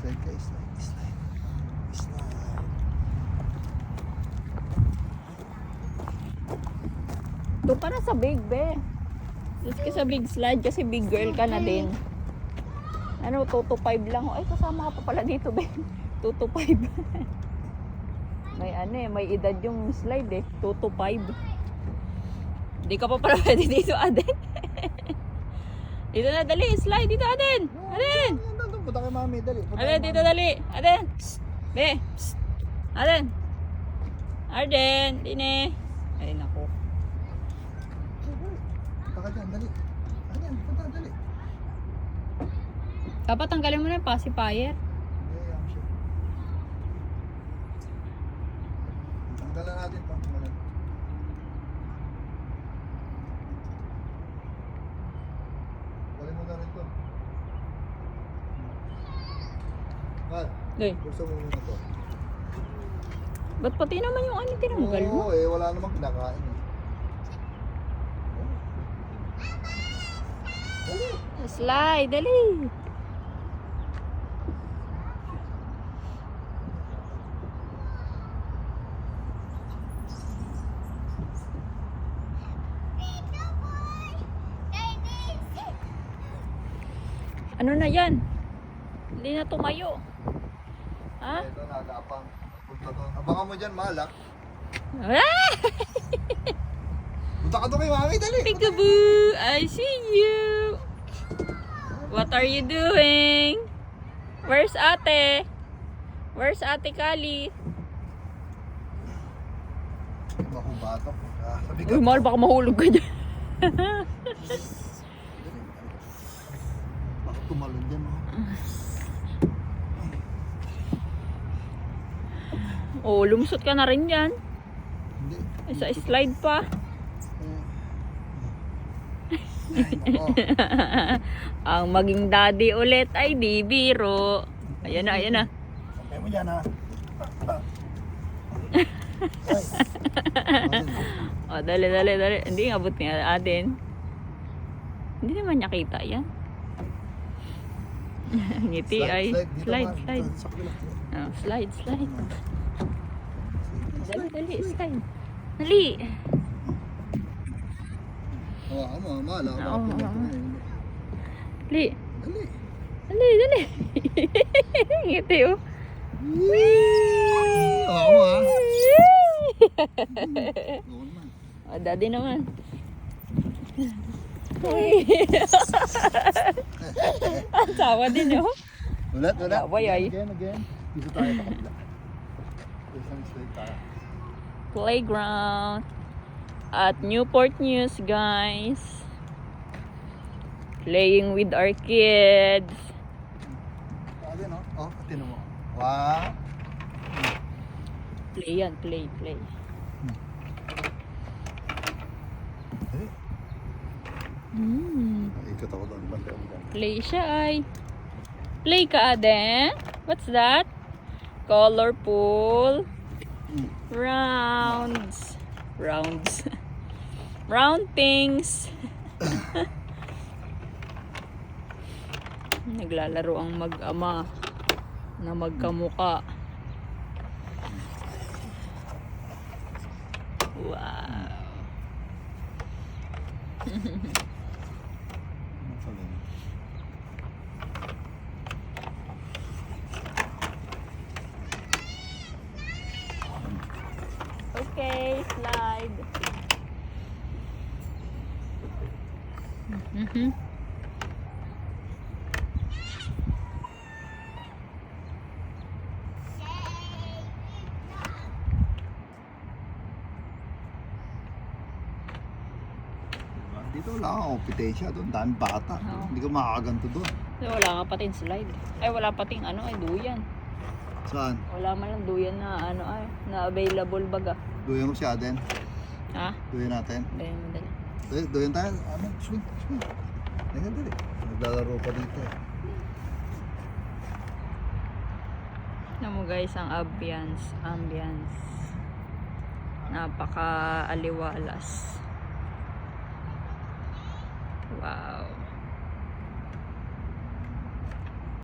Slide ka, slide, slide. Slide. Doon ka na sa big, be. Let's ka sa big slide kasi big girl ka na din. Ano, 2 to 5 lang. Ay, kasama ka pa pala dito, be. 2 to 5. May ano eh, may edad yung slide eh. 2 to 5. Hindi ka pa pala pwede dito, Aden. Dito na, dali. Slide dito, Aden. Aden. Punta kay mami, dali. Aden, dito, dali. Aden. Psst. Be. Psst. Aden. Arden. Dine. Ay, naku. Punta ka dyan, dali. Ayan, punta, dali. Dapat tanggalin mo na yung pacifier. Tanggalan natin ito. Tanggalin mo na rin ito. Kat, Doy. gusto mo muna ito. Ba't pati naman yung ano tinanggal mo? Oo, eh, wala namang kinakain eh. Slide, dali. Ano na yan? Hindi na tumayo. Ha? Ito, nagapang. Punta doon. Abangan mo dyan, malak. Ah! Punta ka doon kay mami, dali. Peekaboo! I see you! What are you doing? Where's ate? Where's ate Kali? Baku batok. Ah, sabi ka. Uy, mahal, baka mahulog ka dyan. Bakit tumalon dyan? Oh, lumusot ka na rin dyan. Hindi. Isa slide pa. Ay, nako. Ang maging daddy ulit ay di biro. Ayan na, ayan na. Sabi mo dyan ha. Oh, dali, dali, dali. Hindi abot niya atin. Hindi naman niya kita yan. Ngiti ay. Slide, slide. Oh, slide, slide. Dali, dali, slide. Dali. Hawakan mo, mahala. Oo, oo. Dali. Dali. Dali, dali. Ngiti oh. Hawakan mo ha. Noon man. Oh, daddy naman. Ang sawa din oh. Ulat, ulat. Away, ay. Again, again. Dito tayo pa kabila. Isang slide tayo. Playground at Newport News, guys. Playing with our kids. Ano, no? Oh, tinan mo. Wow. Play yan, play, play. Ikot ako doon. Play siya ay. Play ka, Aden. What's that? Colorful rounds. Rounds. Round things. Naglalaro ang mag-ama na magkamuka. Wow. Okay, slide. Dito wala kang kompetensya doon. Daming bata. Oo. Hindi ka makakaganto doon. So, wala nga pating slide. Ay, wala pating ano ay duyan. Saan? Wala man lang duyan na ano ay na available baga. Duyan mo si Aden. Ha? Duyan natin. Dahil madali. Duyan tayo. Amen. Swing. Swing. Tingnan dali. Naglalaro pa dito. Tignan mo guys ang ambience. Napaka aliwalas. Wow.